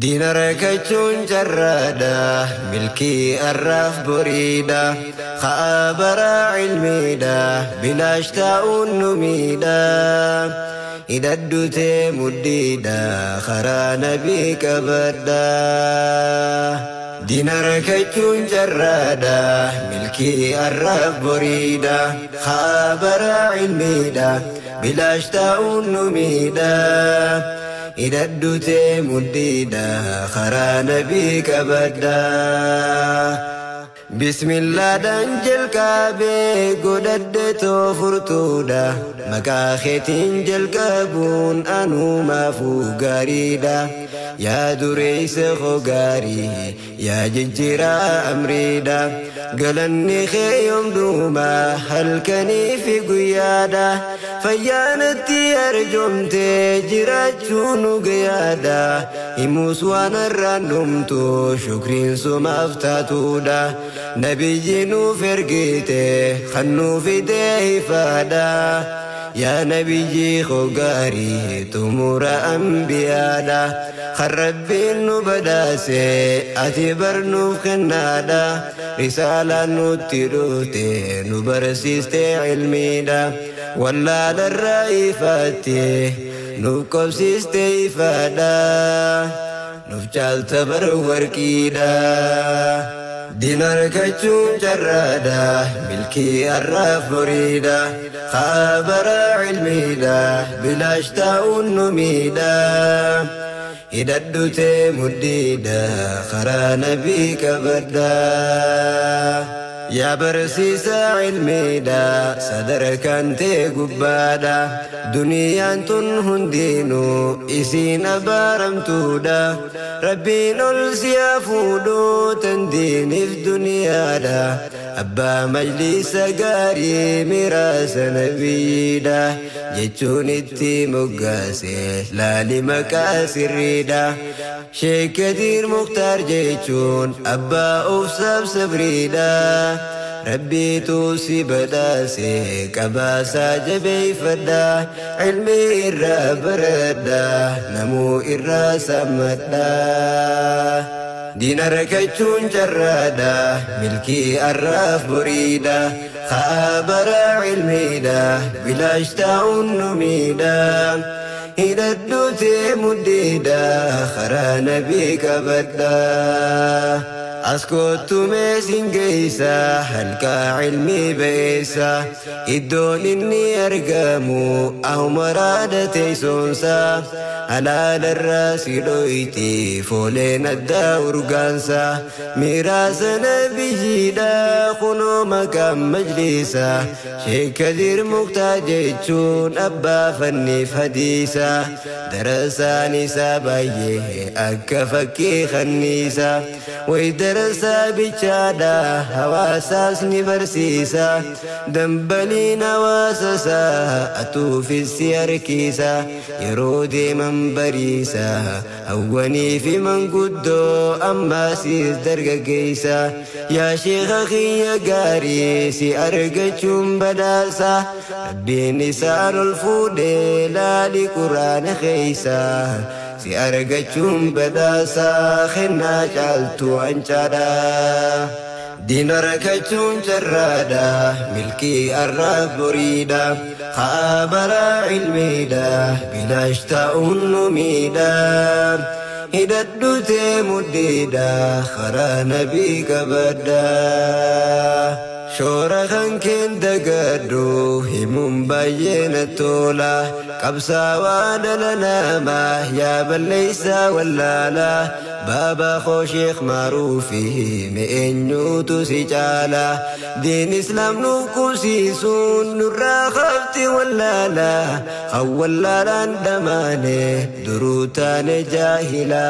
Diina rakkachuun carraadha, milkii arraaf boriidha, haa baraa ilmiidha, bilaash taa'uun nu miidha. Hidhadhu tee muddiidha, karaa nabii qabadha. Diina rakkachuun carraadha, milkii arraaf boriidha, haa baraa ilmiidha, bilaash taa'uun nu miidha. Hidhadhu tee muddiidha, karaa nabii qabadha. Bismillaadhaan jalqabee godhadhe too furtuudha, maqaa keetiin jalqabuun anumaafuu gaariidha. Yaa dureessa koo gaarii, yaa jijjiiraa amriidha. Galanni kee yoomdumaa halkanii fi guyyaadha. Fayyaanatti arjoomtee jiraachuu nu gayyaadha. Himuus waan har'aan dhumtu shukriin sumaaf taatuudha. Nabiyyi nuuf ergite kan nuuf fidee ifaadha. Yaa nabiyyi koo gaarii xumura ambiyaadha. Kan rabbiin nu badhaase ati barnuuf kennaadha. Risaalaan nutti dhufte nu barsiiste ilmiidha. Wallaalarraa ifaatti nuuf qobsiiste ifaadha. Nuuf caalta bar warqiidha. Diina rakkachuun carraadha, milkii arraaf boriidha, haa baraa ilmiidha, bilaash taa'uun nu miidha. Hidhadhu tee muddiidha, karaa nabii qabadha. Yaa barsiisaa ilmiidha, sadarkaan tee gubbaadha. Duniyaan tun hundinuu isiin abaaramtuudha. Rabbiin ol si haa fuudhu tandiiniif duniyaadha. Abbaa majlisa gaarii miraasa nabiyyiidha. Jechuun itti moggaase laali maqaa sirriidha. Sheek Kadiir Mukhtaar jechuun abbaa obsaaf sabriidha. Rabbiitu si badhaase qabaasaa jabeeffadha. Ilmi irraa baradha, namuu irraa sammadha. Diina rakkachuun carraadha, milkii arraaf boriidha, haa baraa ilmiidha, bilaash taa'uun nu miidha. Hidhadhu tee muddiidha, karaa nabii qabadha. Askootu meesin geessa, halkaa ilmi beessa. Iddoon inni argamu ahumaraadha teessonsa. Halaalarraa si dhoyti fooleen addaa urgaansa. Miraasa nabiyyiidha kunoo maqaan majlisa. Sheek Kadiir Mukhtaar jechuun abbaa fanniif hadiisa. Darasaan isaa baay'ee akka fakkii kanniisa. Darasaa bichaadha hawaasaas ni barsiisa. Dambaliin hawaasasaa atuufis si harkiisa. Yeroo deeman bariisa hawwanii fi manguddoo ammaasiis dargaggeessa. Yaa sheeka kiyya gaarii si argachuun badhaasa. Rabbiin isaan ol fuudhee laali quraana keeysa. Si argachuun badhaasa kennaa caaltu hancaadha. Diina rakkachuun carraadha, milkii arraaf boriidha, haa baraa ilmiidha, bilaash taa'uun nu miidha. Hidhadhu tee muddiidha, karaa nabii qabadha. Shoora kan keen dagadhu himuun baay'ee na tola. Qabsaawaa dhala namaa yaa balleessaa wallaala. Baaba koo Sheek Maaruufi eenyuutu si caala. Diin Islaam nuuf qubsiisuun nurraa qabdi wallaala. Kan wallaalaan dhamaane duruu taane jaahila.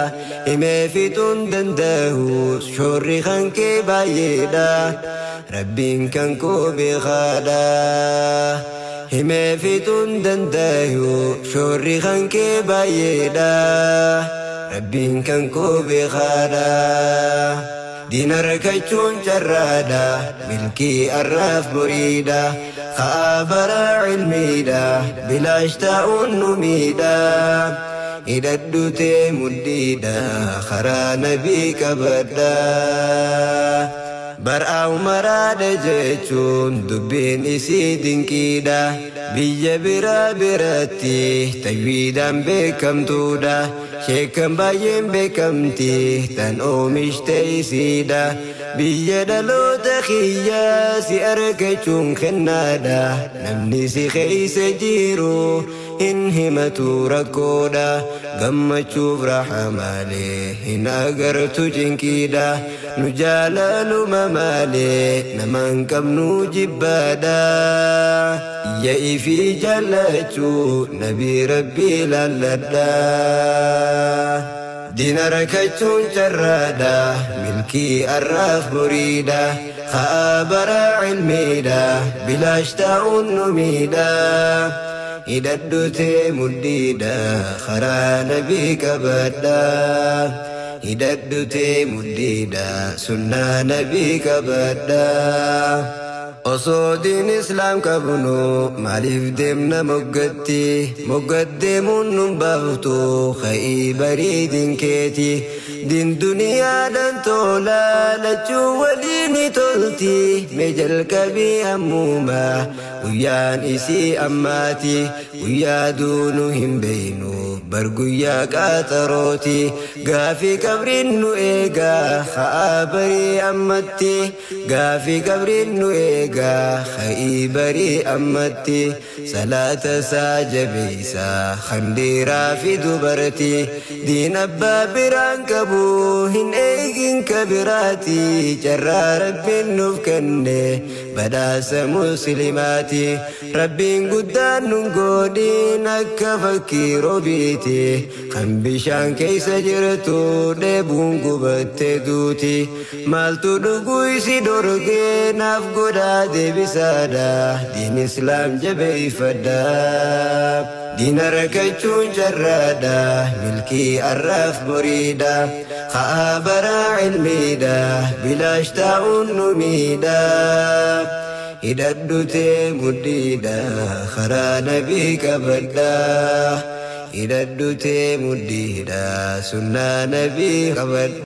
Himee fixuun danda'u shoorri kan kee baay'eedha. Rabbiin kan koo beekaadha. Himee fixuun danda'u shoorri kan kee baay'eedha. Rabbiin kan koo beekaadha. Diina rakkachuun carraadha, milkii arraaf boriidha, haa baraa ilmiidha, bilaash taa'uun nu miidha. hidhadhutee muddiidha karaa nabii qabadha. Bar'aa umaraadha jechuun dubbiin isii dinqiidha. Biyya biraa biratti tajwiidhaan beekamtuudha. Sheekan baay'een beekamti tan oomishte isiidha. Biyya dhaloota kiyyaa si argachuun kennaadha. Namni si keeysa jiru hin himatu rakkoodha. Gammachuuf raaxa malee hin agartu cinqiidha. Nu jaalaluma malee namaan qabnu jibbaadha. Yaa'ii fi jaallachuu nabii rabbii laalladha. Diina rakkachuun carraadha milkii arraaf boriidha. Haa baraa cilmiidha bilaash taa'uun nu miidha. Hidhadhutee muddiidha karaa nabii qabadha. Hidhadhutee muddiidha sunnaa nabii qabadha. Osoo diin islaam qabnu maaliif deemna moggatti? Moggat deemuun nun baaftu ka'ii bareedin keeti. Diin duniyaadhaan tola lachuu waliin ni tolti. Mee jalqabii ammuuma guyyaan isii ammaati. Guyyaa duunu hin beeynu bar guyyaa qaxarooti. Gaafii qabriin nu eegaa haa barii ammatti. Gaafii qabriin nu eegaa ka'ii barii ammatti. Salaata isaa jabeeysaa khandeeraa fi dubarti. Diin abbaa biraan qabu hin eegin kabiraati. Carraa rabbiin nuuf kenne badhaasa muslimaati. Rabbiin guddaan nun godhin akka fakkii roobiiti. Kan bishaan keeysa jirtu dheebuun gubatte duuti. Maaltu dhuguu isi dorgee naaf godhaa deebisaadha. Diin islaam jabeeyfadha. Diina rakkachuun carraadha milkii arraaf boriidha. Haa baraa cilmiidha bilaash taa'uun nu miidha. Hidhadhutee muddiidha karaa nabii qabadha. Hidhadhutee muddiidha sunnaa nabii qabadha.